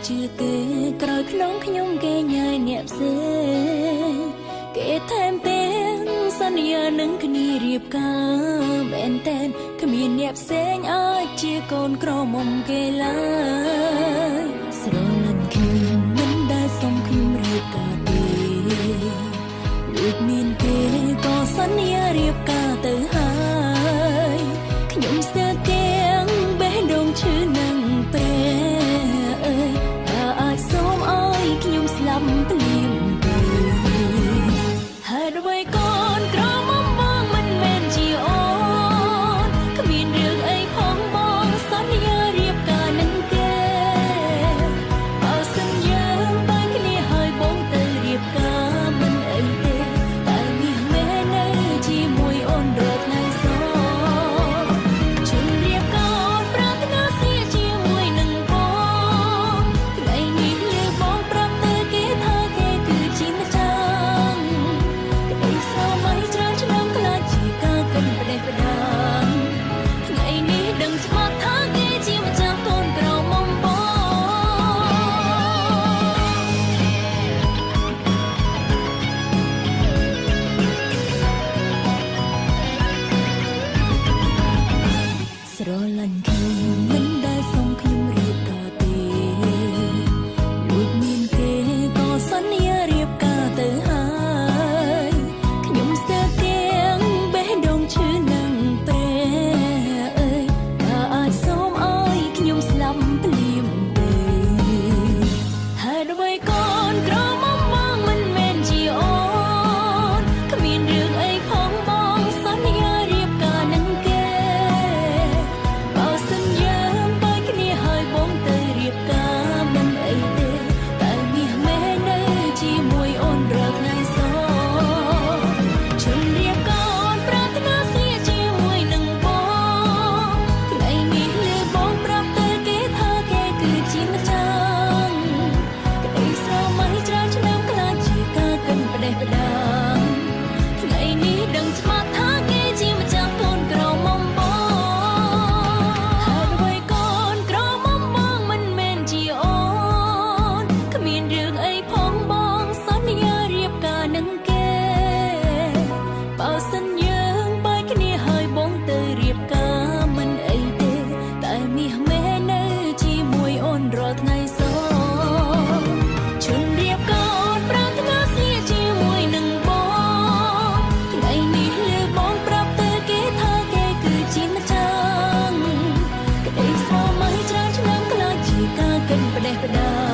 ជាទេក្រោយក្នុងខ្ញុំគេញ៉ាយអ្នកផ្សេងគេថែមទាំងសន្យានឹងគ្នារៀបការមែនតែនគ្មានអ្នកផ្សេងអាចជាកូនក្រមុំគេឡើយស្រលាញ់ខ្ញុំមិនដែលសុំខ្ញុំរៀបការទេលួចមានគេក៏សន្យារៀបការទៅហើយខ្ញុំស្ទើរទាំងបេះដូងឈឺនឹងព្រះអាចសូមឲ្យខ្ញុំស្លាប់ភ្លាមទេហើយអ្វីកូនក្រមុំបងមិនមែនជាអូនគ្មានរឿងអីផងបងសន្យារៀបការនឹងគេបើសិនយើងបានគ្នាហើយបងទៅរៀបការមិនអីទេតែមាសមែននៅជាមួយអូនរាល់ថ្ងៃសជិនរៀបការប្រាថ្នាស្នេហ៍ជាមួយនឹងបងថ្ងៃនេះលើបងប្រាប់ទៅគេថាគេគឺជាម្ចាស់ក្តីស្រមៃច្រើនឆ្នាំខ្លាចជាការកិនផ្ដេសផ្ដាំថ្ងៃនេះដឹងច្បាស់ថាគេជាម្ចាស់កូនក្រមុំបងស្រលាញ់ខ្ញុំមិនដែលសុំខ្ញុំរៀបការទេលួចមានគេក៏សន្យារៀបការទៅហើយខ្ញុំស្ទើរទាំងបេះដូងឈឺនឹងព្រះបើអាចសូមឲ្យខ្ញុំស្លាប់ភ្លាមទេហើយអ្វីកូនក្រមុំបងមិនមែនជាអូនគ្មានរឿងអីផងបងសន្យារៀបការនឹងគេបើសិនយើងបានគ្នាហើយបងទៅរៀបការមិនអីទេតែមាសមែននៅជាមួយអូនរាល់ថ្ងៃសជិនរៀបការអូនប្រាថ្នាស្នេហ៍ជាមួយនឹងបងថ្ងៃនេះលើបងប្រាប់ទៅគេថាគេគឺជាម្ចាស់ក្តីស្រមៃច្រើនឆ្នាំខ្លាចជាការកិនផ្ដេសផ្ដាំថ្ងៃនេះដឹងច្បាស់ថាគេជាម្ចាស់កូនក្រមុំបងហើយអ្វីកូនក្រមុំបងមិនមែនជាអូនគ្មានរឿងអីផងបងសន្យារៀបការនឹងគេបើសិនយើងបានគ្នាហើយបងទៅរៀបការមិនអីទេតែមាសមែននៅជាមួយអូនរាល់ថ្ងៃសជិនរៀបការអូនប្រាថ្នាស្នេហ៍ជាមួយនឹងបងថ្ងៃនេះលើបងប្រាប់ទៅគេថាគេគឺជាម្ចាស់ក្តីស្រមៃច្រើនឆ្នាំខ្លាចជាការកិនផ្ដេសផ្ដាំ